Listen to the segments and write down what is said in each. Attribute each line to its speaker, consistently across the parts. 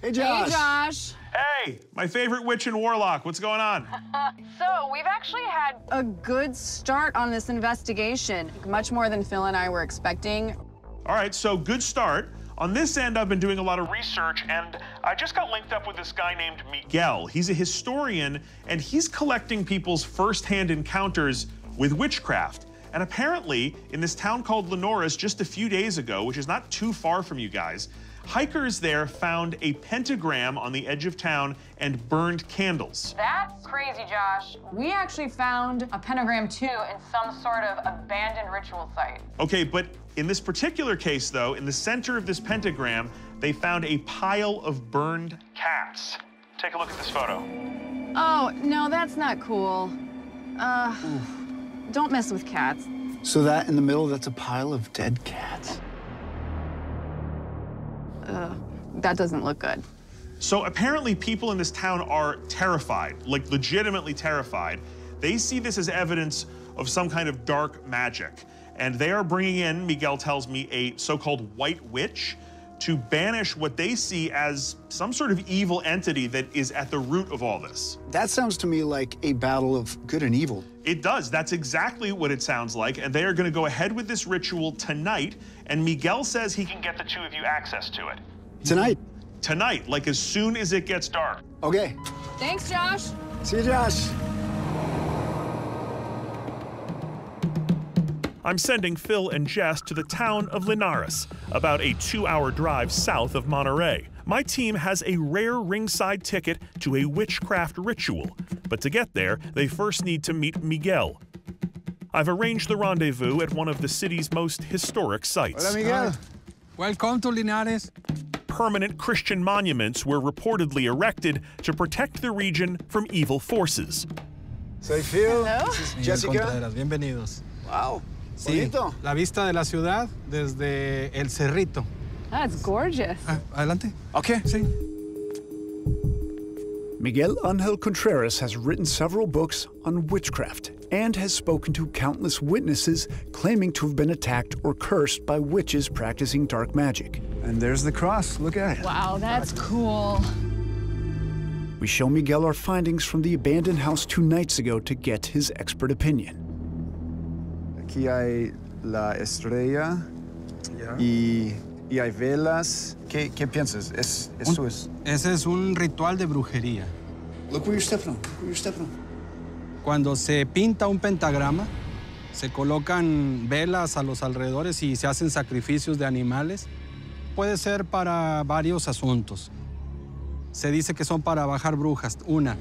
Speaker 1: Hey, Josh.
Speaker 2: Hey, Josh.
Speaker 3: Hey, my favorite witch and warlock. What's going on?
Speaker 2: So, we've actually had a good start on this investigation, much more than Phil and I were expecting.
Speaker 3: All right, so good start. On this end, I've been doing a lot of research, and I just got linked up with this guy named Miguel. He's a historian, and he's collecting people's firsthand encounters with witchcraft. And apparently, in this town called Linares just a few days ago, which is not too far from you guys, hikers there found a pentagram on the edge of town and burned candles.
Speaker 2: That's crazy, Josh. We actually found a pentagram, too, in some sort of abandoned ritual site.
Speaker 3: Okay, but in this particular case, though, in the center of this pentagram, they found a pile of burned cats. Take a look at this photo.
Speaker 2: Oh, no, that's not cool. Don't mess with cats.
Speaker 1: So that in the middle, that's a pile of dead cats.
Speaker 2: That doesn't look good.
Speaker 3: So apparently people in this town are terrified, like legitimately terrified. They see this as evidence of some kind of dark magic. And they are bringing in, Miguel tells me, a so-called white witch to banish what they see as some sort of evil entity that is at the root of all this.
Speaker 1: That sounds to me like a battle of good and evil.
Speaker 3: It does. That's exactly what it sounds like. And they are going to go ahead with this ritual tonight. And Miguel says he can get the two of you access to it.
Speaker 1: Tonight?
Speaker 3: Tonight, like as soon as it gets dark.
Speaker 1: Okay.
Speaker 2: Thanks, Josh.
Speaker 1: See you, Josh.
Speaker 3: I'm sending Phil and Jess to the town of Linares, about a 2-hour drive south of Monterey. My team has a rare ringside ticket to a witchcraft ritual, but to get there, they first need to meet Miguel. I've arranged the rendezvous at one of the city's most historic sites.
Speaker 1: Hola, Miguel.
Speaker 4: Welcome to Linares.
Speaker 3: Permanent Christian monuments were reportedly erected to protect the region from evil forces.
Speaker 1: Soy Phil.
Speaker 2: Hello.
Speaker 1: This is
Speaker 4: Miguel
Speaker 1: Jessica.
Speaker 4: Contreras, bienvenidos.
Speaker 1: Wow.
Speaker 4: Sí,
Speaker 1: Bonito.
Speaker 4: la vista de la ciudad desde el Cerrito.
Speaker 2: That's gorgeous.
Speaker 4: Adelante.
Speaker 1: Okay.
Speaker 4: Sí.
Speaker 1: Miguel Ángel Contreras has written several books on witchcraft and has spoken to countless witnesses claiming to have been attacked or cursed by witches practicing dark magic. And there's the cross. Look at it.
Speaker 2: Wow, that's cool.
Speaker 1: We show Miguel our findings from the abandoned house 2 nights ago to get his expert opinion.
Speaker 5: Aquí hay la estrella y hay velas. ¿Qué piensas? Eso es.
Speaker 4: Ese es un ritual de brujería.
Speaker 1: Look where you're stepping on. Look where you're stepping on.
Speaker 4: Cuando se pinta un pentagrama, se colocan velas a los alrededores y se hacen sacrificios de animales. Puede ser para varios asuntos. Se dice que son para bajar brujas. Una.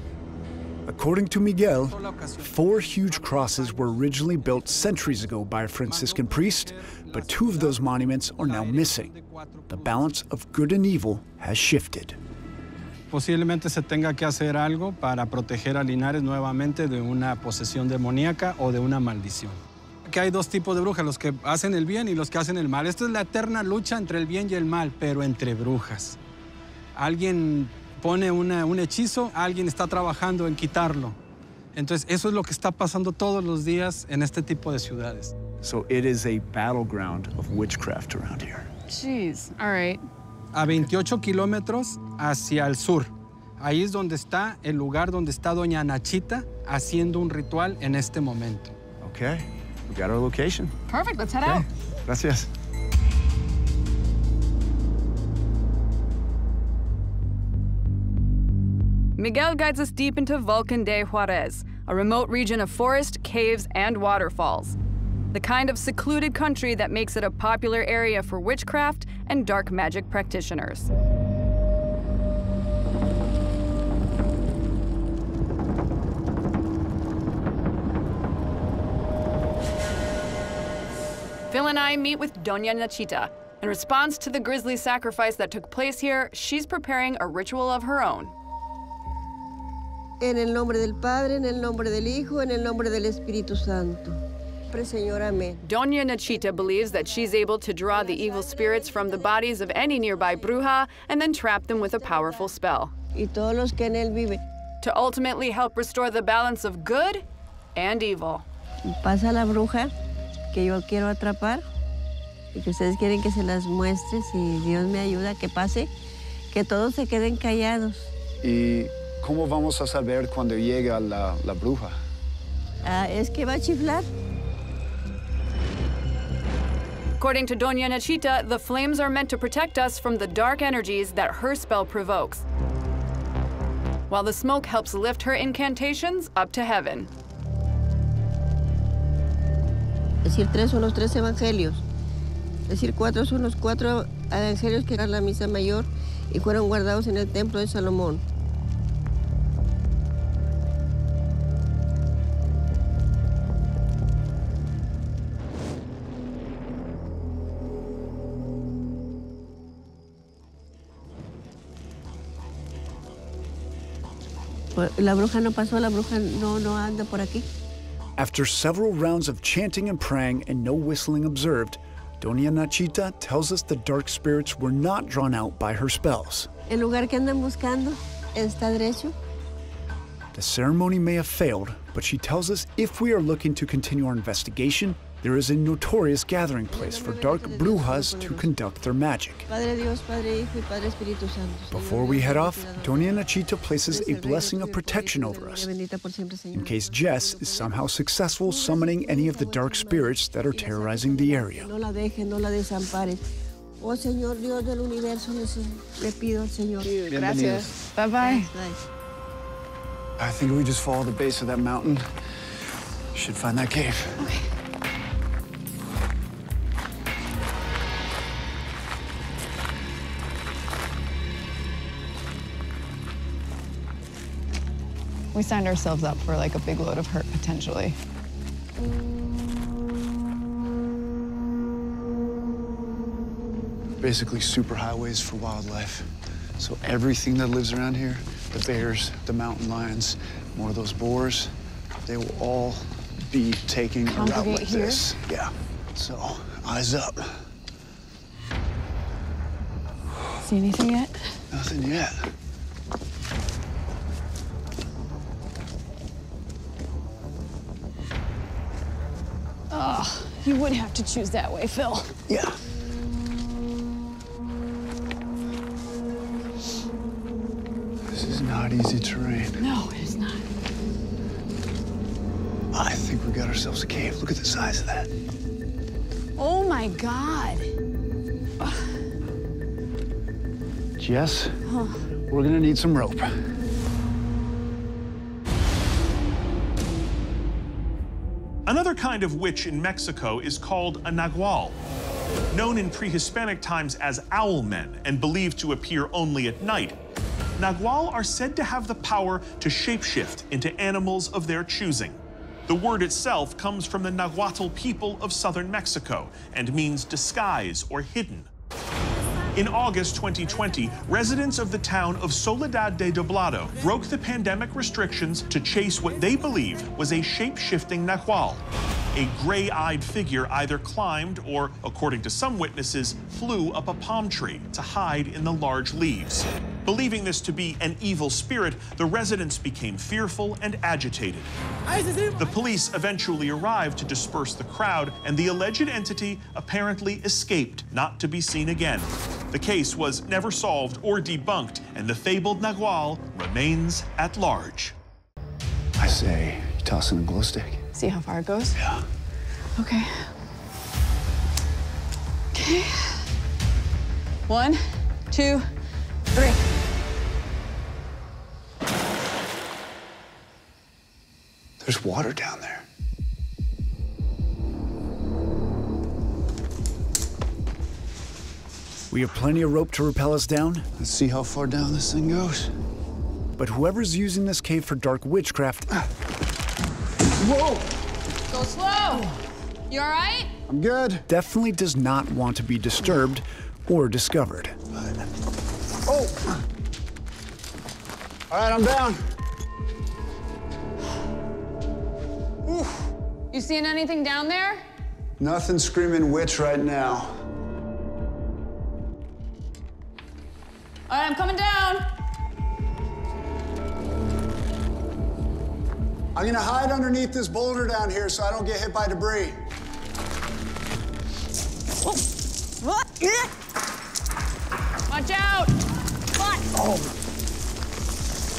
Speaker 1: According to Miguel, 4 huge crosses were originally built centuries ago by a Franciscan priest, but 2 of those monuments are now missing. The balance of good and evil has shifted.
Speaker 4: Posiblemente se tenga que hacer algo para proteger a Linares nuevamente de una posesión demoníaca o de una maldición. Que hay 2 tipos de brujas, los que hacen el bien y los que hacen el mal. Esta es la eterna lucha entre el bien y el mal, pero entre brujas. Alguien pone un hechizo, alguien está trabajando en quitarlo. Entonces, eso es lo que está pasando todos los días en este tipo de ciudades.
Speaker 1: So it is a battleground of witchcraft around here.
Speaker 2: Jeez, all right.
Speaker 4: A 28 kilómetros hacia el sur. Ahí es donde está el lugar donde está doña Nachita haciendo un ritual en este momento.
Speaker 5: Okay, we got our location.
Speaker 2: Perfect, let's head out.
Speaker 5: Gracias.
Speaker 2: Miguel guides us deep into Volcan de Juarez, a remote region of forest, caves, and waterfalls. The kind of secluded country that makes it a popular area for witchcraft and dark magic practitioners. Phil and I meet with Doña Nachita. In response to the grisly sacrifice that took place here, she's preparing a ritual of her own.
Speaker 6: En el nombre del Padre, en el nombre del Hijo, en el nombre del Espíritu Santo. Señor, amén.
Speaker 2: Doña Nachita believes that she's able to draw the evil spirits from the bodies of any nearby bruja and then trap them with a powerful spell.
Speaker 6: Y todos los que en él viven.
Speaker 2: To ultimately help restore the balance of good and evil.
Speaker 6: Pasa la bruja que yo quiero atrapar y que ustedes quieren que se las muestre, si Dios me ayuda, que pase. Que todos se queden callados.
Speaker 5: ¿Y cómo vamos a saber cuando llega la bruja?
Speaker 6: Ah, es que va a chiflar.
Speaker 2: According to Doña Nachita, the flames are meant to protect us from the dark energies that her spell provokes, while the smoke helps lift her incantations up to heaven.
Speaker 6: Es decir, 3 son los 3 evangelios. Es decir, 4 son los 4 evangelios que eran la misa mayor y fueron guardados en el templo de Salomón. La bruja no pasó, la bruja no anda por aquí.
Speaker 1: After several rounds of chanting and praying and no whistling observed, Doña Nachita tells us the dark spirits were not drawn out by her spells.
Speaker 6: El lugar que andan buscando está derecho.
Speaker 1: The ceremony may have failed, but she tells us if we are looking to continue our investigation, there is a notorious gathering place for dark brujas to conduct their magic.
Speaker 6: Padre Dios, Padre Hijo y Padre Espíritu Santo.
Speaker 1: Before we head off, Doña Nachita places a blessing of protection over us, in case Džes is somehow successful summoning any of the dark spirits that are terrorizing the area.
Speaker 6: No la dejes, no la desampares. Oh Señor Dios del universo, le pido al Señor.
Speaker 2: Gracias. Bye-bye.
Speaker 5: I think we just follow the base of that mountain. Should find that cave.
Speaker 2: Okay. We signed ourselves up for like a big load of hurt, potentially.
Speaker 5: Basically super highways for wildlife. So everything that lives around here, the bears, the mountain lions, more of those boars, they will all be taking a route like this. Yeah. So eyes up.
Speaker 2: See anything yet?
Speaker 5: Nothing yet.
Speaker 2: Oh, you would have to choose that way, Phil.
Speaker 5: Yeah. This is not easy terrain.
Speaker 2: No, it is not.
Speaker 5: I think we got ourselves a cave. Look at the size of that.
Speaker 2: Oh my God.
Speaker 5: Jess, we're gonna need some rope.
Speaker 3: Another kind of witch in Mexico is called a nagual. Known in pre-Hispanic times as owl men and believed to appear only at night, nagual are said to have the power to shapeshift into animals of their choosing. The word itself comes from the Nahuatl people of southern Mexico and means disguise or hidden. In August 2020, residents of the town of Soledad de Doblado broke the pandemic restrictions to chase what they believed was a shape-shifting nahual. A gray-eyed figure either climbed or, according to some witnesses, flew up a palm tree to hide in the large leaves. Believing this to be an evil spirit, the residents became fearful and agitated. The police eventually arrived to disperse the crowd, and the alleged entity apparently escaped, not to be seen again. The case was never solved or debunked, and the fabled nagual remains at large.
Speaker 5: I say, you toss in a glow stick.
Speaker 2: See how far it goes?
Speaker 5: Yeah.
Speaker 2: Okay. Okay. 1, 2, 3.
Speaker 5: There's water down there.
Speaker 1: We have plenty of rope to rappel us down,
Speaker 5: Let's see how far down this thing goes.
Speaker 1: but whoever's using this cave for dark witchcraft
Speaker 5: Whoa!
Speaker 2: Go slow. You all right?
Speaker 5: I'm good.
Speaker 1: definitely does not want to be disturbed or discovered.
Speaker 5: Oh! All right, I'm down. Oof.
Speaker 2: You seeing anything down there?
Speaker 5: Nothing screaming witch right now.
Speaker 2: All right, I'm coming down.
Speaker 5: I'm gonna hide underneath this boulder down here so I don't get hit by debris.
Speaker 2: Watch out! Come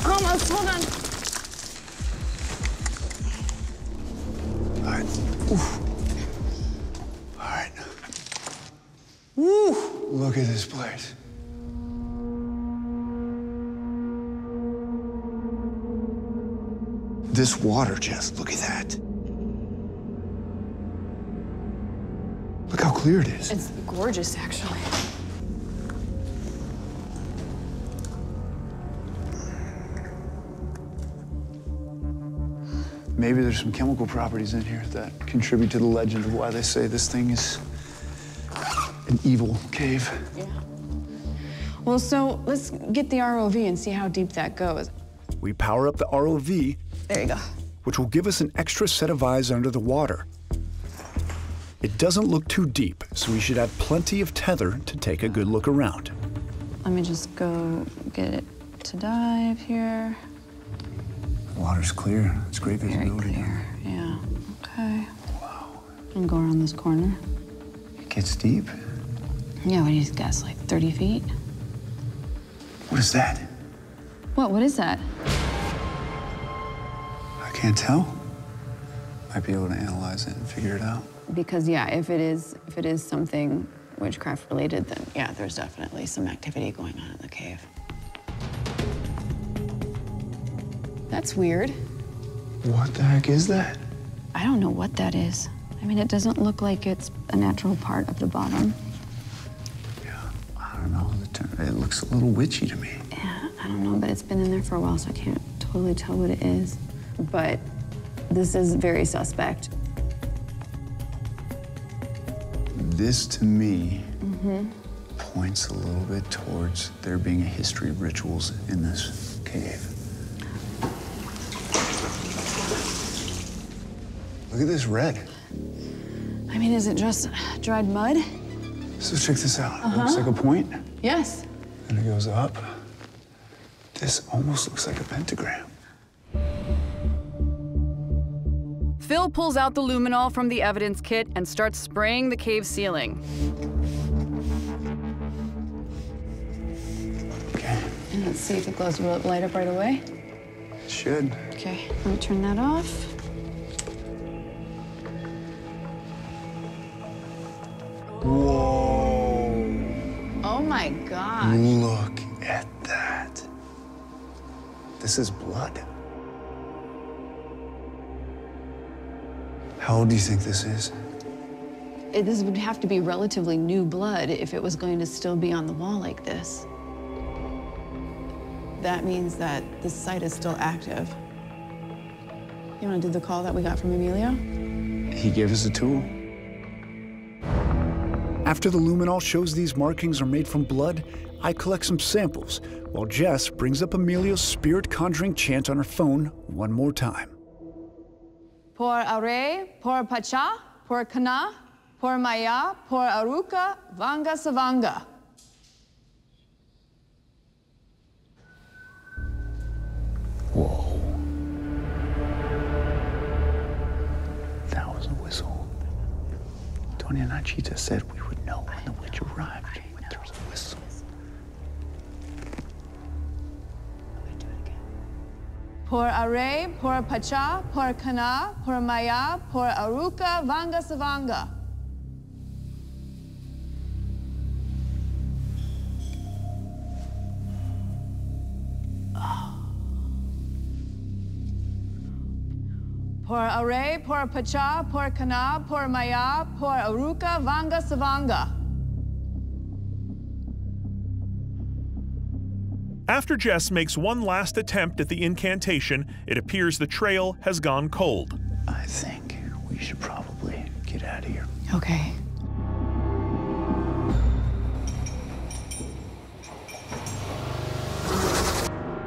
Speaker 2: Almost, hold on.
Speaker 5: All right. Oof. All right. Woo! Look at this place. This water, Jess, look at that. Look how clear it is.
Speaker 2: It's gorgeous, actually.
Speaker 5: Maybe there's some chemical properties in here that contribute to the legend of why they say this thing is an evil cave.
Speaker 2: Yeah. Well, so let's get the ROV and see how deep that goes.
Speaker 1: We power up the ROV,
Speaker 2: There you go.
Speaker 1: which will give us an extra set of eyes under the water. It doesn't look too deep, so we should have plenty of tether to take a good look around.
Speaker 2: Let me just go get it to dive here.
Speaker 5: The water's clear. It's great
Speaker 2: Very
Speaker 5: visibility.
Speaker 2: clear. Yeah. Okay. Wow. And go around this corner.
Speaker 5: It gets deep.
Speaker 2: Yeah, what do you guess, like 30 feet?
Speaker 5: What is that?
Speaker 2: What is that?
Speaker 5: I can't tell. Might be able to analyze it and figure it out.
Speaker 2: Because yeah, if it is something witchcraft related, then yeah, there's definitely some activity going on in the cave. That's weird.
Speaker 5: What the heck is that?
Speaker 2: I don't know what that is. I mean, it doesn't look like it's a natural part of the bottom.
Speaker 5: Yeah, I don't know. It looks a little witchy to me.
Speaker 2: Yeah, I don't know, but it's been in there for a while, so I can't totally tell what it is. But this is very suspect.
Speaker 5: This, to me, points a little bit towards there being a history of rituals in this cave. Look at this red.
Speaker 2: I mean, is it just dried mud?
Speaker 5: So check this out. It looks like a point,
Speaker 2: Yes.
Speaker 5: and it goes up. This almost looks like a pentagram.
Speaker 2: Phil pulls out the luminol from the evidence kit and starts spraying the cave ceiling.
Speaker 5: Okay,
Speaker 2: And let's see if it glows. Will it light up right away?
Speaker 5: it should.
Speaker 2: Okay, let me turn that off.
Speaker 5: Whoa.
Speaker 2: Oh my gosh.
Speaker 5: Look at that. This is blood. How old do you think this is?
Speaker 2: This would have to be relatively new blood if it was going to still be on the wall like this. That means that this site is still active. You want to do the call that we got from Emilio?
Speaker 5: He gave us a tool.
Speaker 1: After the luminol shows these markings are made from blood, I collect some samples, while Jess brings up Emilio's spirit-conjuring chant on her phone one more time.
Speaker 2: Por are, por pacha, por kana, por maya, por aruka, vanga savanga.
Speaker 5: Whoa. That was a whistle. Doña Nachita said we would know when the witch arrived when there was a whistle.
Speaker 2: Por are, por pacha, por kana, por maya, por aruka, vanga savanga. Por are, por pacha, por kana, por maya, por aruka, vanga savanga.
Speaker 3: After Jess makes one last attempt at the incantation, it appears the trail has gone cold.
Speaker 5: I think we should probably get out of here.
Speaker 2: Okay.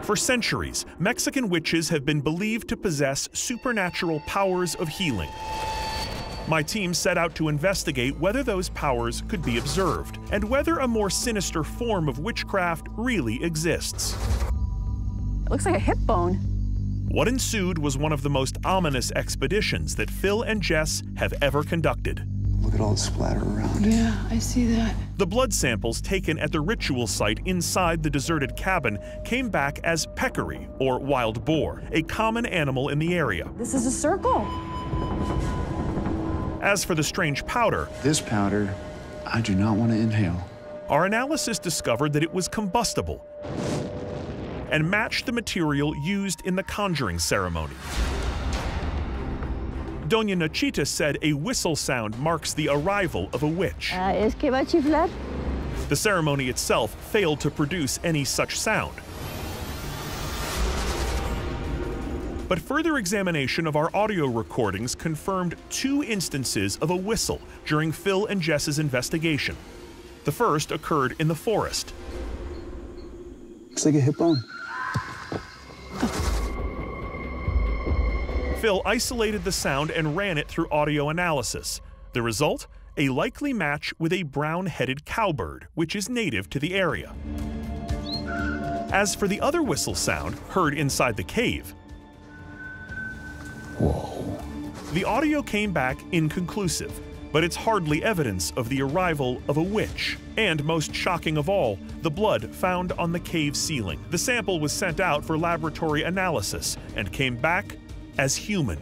Speaker 3: For centuries, Mexican witches have been believed to possess supernatural powers of healing. My team set out to investigate whether those powers could be observed, and whether a more sinister form of witchcraft really exists.
Speaker 2: It looks like a hip bone.
Speaker 3: What ensued was one of the most ominous expeditions that Phil and Jess have ever conducted.
Speaker 5: Look at all the splatter around.
Speaker 7: Yeah, I see that.
Speaker 3: The blood samples taken at the ritual site inside the deserted cabin came back as peccary, or wild boar, a common animal in the area.
Speaker 7: This is a circle.
Speaker 3: As for the strange powder,
Speaker 5: this powder, I do not want to inhale.
Speaker 3: our analysis discovered that it was combustible and matched the material used in the conjuring ceremony. Doña Nachita said a whistle sound marks the arrival of a witch.
Speaker 6: Es que va a chiflar.
Speaker 3: The ceremony itself failed to produce any such sound. But further examination of our audio recordings confirmed 2 instances of a whistle during Phil and Jess's investigation. The first occurred in the forest.
Speaker 5: Looks like a hip bone.
Speaker 3: Phil isolated the sound and ran it through audio analysis. The result? A likely match with a brown-headed cowbird, which is native to the area. As for the other whistle sound, heard inside the cave,
Speaker 5: Whoa.
Speaker 3: the audio came back inconclusive, but it's hardly evidence of the arrival of a witch. And most shocking of all, the blood found on the cave ceiling. The sample was sent out for laboratory analysis and came back as human.